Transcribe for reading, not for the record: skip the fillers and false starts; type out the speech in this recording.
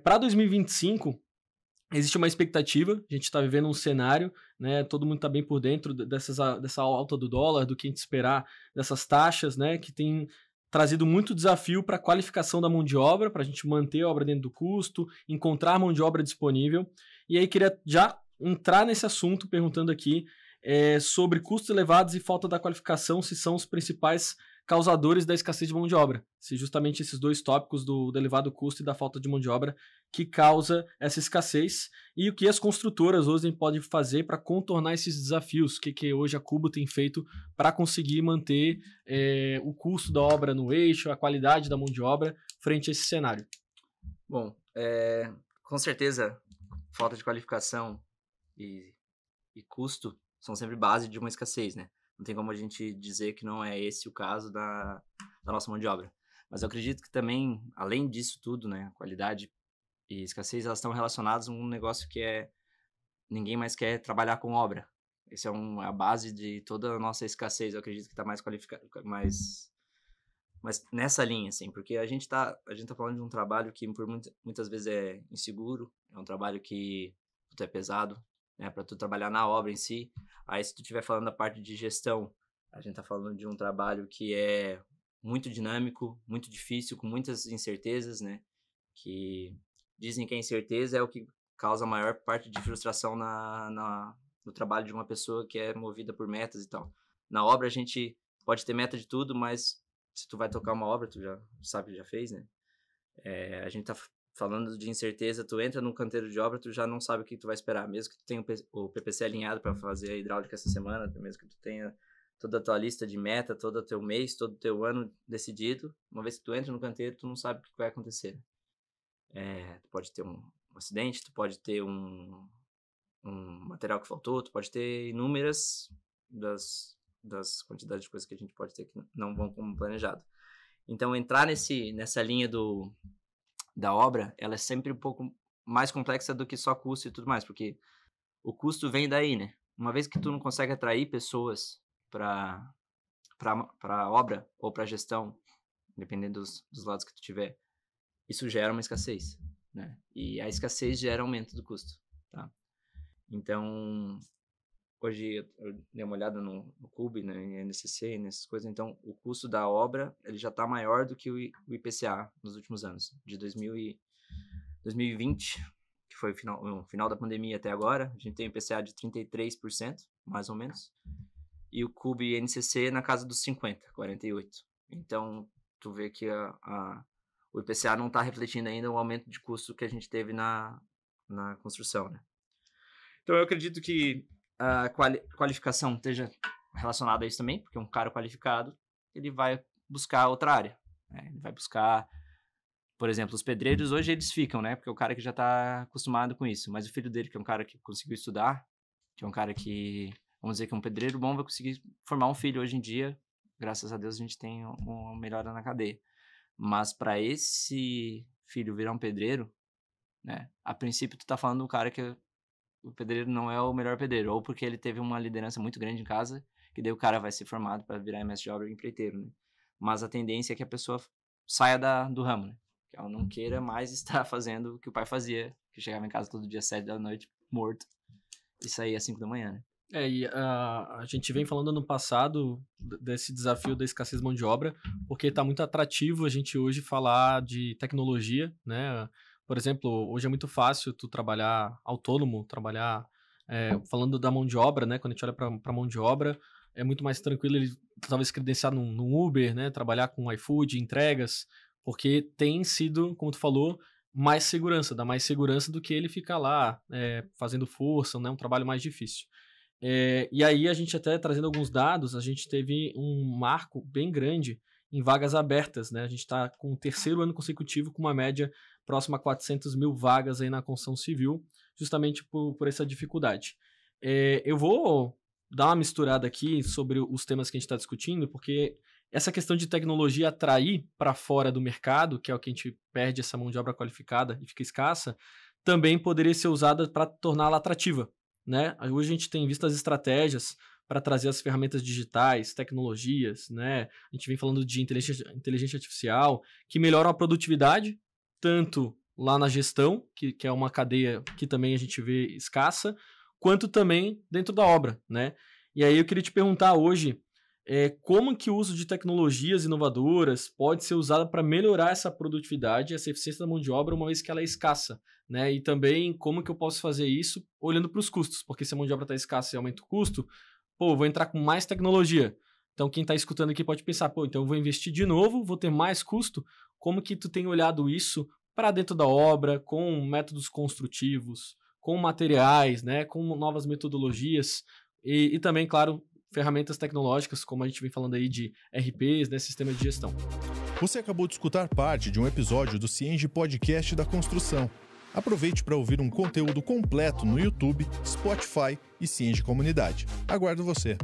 Para 2025, existe uma expectativa, a gente está vivendo um cenário, né, todo mundo está bem por dentro dessa alta do dólar, do que a gente esperar dessas taxas, né, que tem trazido muito desafio para a qualificação da mão de obra, para a gente manter a obra dentro do custo, encontrar mão de obra disponível. E aí queria já entrar nesse assunto perguntando aqui sobre custos elevados e falta da qualificação, se são os principais causadores da escassez de mão de obra. Se justamente esses dois tópicos do elevado custo e da falta de mão de obra que causa essa escassez e o que as construtoras hoje podem fazer para contornar esses desafios, o que hoje a Cubo tem feito para conseguir manter o custo da obra no eixo, a qualidade da mão de obra frente a esse cenário. Bom, com certeza, falta de qualificação e custo são sempre base de uma escassez, né? Não tem como a gente dizer que não é esse o caso da nossa mão de obra. Mas eu acredito que também, além disso tudo, né, qualidade e escassez, elas estão relacionadas a um negócio que ninguém mais quer trabalhar com obra. Essa é a base de toda a nossa escassez. Eu acredito que está mais qualificado, mas nessa linha, assim, porque a gente tá falando de um trabalho que por muitas vezes é inseguro, é um trabalho que é pesado, né, para tu trabalhar na obra em si. Aí se tu estiver falando da parte de gestão, a gente tá falando de um trabalho que é muito dinâmico, muito difícil, com muitas incertezas, né, que dizem que a incerteza é o que causa a maior parte de frustração no trabalho de uma pessoa que é movida por metas e tal. Na obra a gente pode ter meta de tudo, mas se tu vai tocar uma obra, tu já sabe que já fez, né, a gente tá falando de incerteza, tu entra num canteiro de obra, tu já não sabe o que tu vai esperar, mesmo que tu tenha o PPC alinhado para fazer a hidráulica essa semana, mesmo que tu tenha toda a tua lista de meta, todo o teu mês, todo o teu ano decidido, uma vez que tu entra no canteiro, tu não sabe o que vai acontecer. Tu pode ter um acidente, tu pode ter um material que faltou, tu pode ter inúmeras das quantidades de coisas que a gente pode ter que não vão como planejado. Então, entrar nessa linha da obra, ela é sempre um pouco mais complexa do que só custo e tudo mais, porque o custo vem daí, né? Uma vez que tu não consegue atrair pessoas para obra ou para gestão, dependendo dos lados que tu tiver, isso gera uma escassez, né? E a escassez gera aumento do custo, tá? Então, hoje eu dei uma olhada no CUB, né, em NCC, nessas coisas, então o custo da obra ele já está maior do que o IPCA nos últimos anos, de 2020, que foi o final da pandemia até agora, a gente tem o IPCA de 33%, mais ou menos, e o CUB e NCC na casa dos 50%, 48%. Então, tu vê que o IPCA não está refletindo ainda o aumento de custo que a gente teve na construção, né? Então, eu acredito que a qualificação esteja relacionada a isso também, porque um cara qualificado, ele vai buscar outra área, né? Ele vai buscar, por exemplo, os pedreiros hoje eles ficam, né? Porque é o cara que já está acostumado com isso, mas o filho dele, que é um cara que conseguiu estudar, que é um cara que, vamos dizer que é um pedreiro bom, vai conseguir formar um filho hoje em dia, graças a Deus a gente tem uma melhora na cadeia. Mas para esse filho virar um pedreiro, né? A princípio tu tá falando de um cara que o pedreiro não é o melhor pedreiro, ou porque ele teve uma liderança muito grande em casa, que daí o cara vai ser formado para virar mestre de obra e empreiteiro, né? Mas a tendência é que a pessoa saia do ramo, né? Que ela não queira mais estar fazendo o que o pai fazia, que chegava em casa todo dia às 7 da noite, morto, e saía às 5 da manhã, né? E a gente vem falando no passado desse desafio da escassez de mão de obra, porque está muito atrativo a gente hoje falar de tecnologia, né? Por exemplo, hoje é muito fácil tu trabalhar autônomo, falando da mão de obra, né? Quando a gente olha para a mão de obra, é muito mais tranquilo ele talvez credenciar num Uber, né? Trabalhar com iFood, entregas, porque tem sido, como tu falou, mais segurança, dá mais segurança do que ele ficar lá fazendo força, né? Um trabalho mais difícil. E aí a gente até trazendo alguns dados, a gente teve um marco bem grande em vagas abertas, né? A gente está com o terceiro ano consecutivo com uma média próxima a 400 mil vagas aí na construção civil, justamente por essa dificuldade. Eu vou dar uma misturada aqui sobre os temas que a gente está discutindo, porque essa questão de tecnologia atrair para fora do mercado, que é o que a gente perde essa mão de obra qualificada e fica escassa, também poderia ser usada para torná-la atrativa, né? Hoje a gente tem visto as estratégias para trazer as ferramentas digitais, tecnologias, né? A gente vem falando de inteligência artificial, que melhoram a produtividade, tanto lá na gestão, que é uma cadeia que também a gente vê escassa, quanto também dentro da obra, né? E aí eu queria te perguntar hoje, como que o uso de tecnologias inovadoras pode ser usado para melhorar essa produtividade, essa eficiência da mão de obra, uma vez que ela é escassa, né? E também como que eu posso fazer isso olhando para os custos, porque se a mão de obra está escassa e aumenta o custo, pô, vou entrar com mais tecnologia. Então quem está escutando aqui pode pensar, pô, então eu vou investir de novo, vou ter mais custo. Como que tu tem olhado isso para dentro da obra, com métodos construtivos, com materiais, né, com novas metodologias e também, claro, ferramentas tecnológicas, como a gente vem falando aí de RPs, né, sistema de gestão. Você acabou de escutar parte de um episódio do Cienge Podcast da Construção. Aproveite para ouvir um conteúdo completo no YouTube, Spotify e Cienge Comunidade. Aguardo você!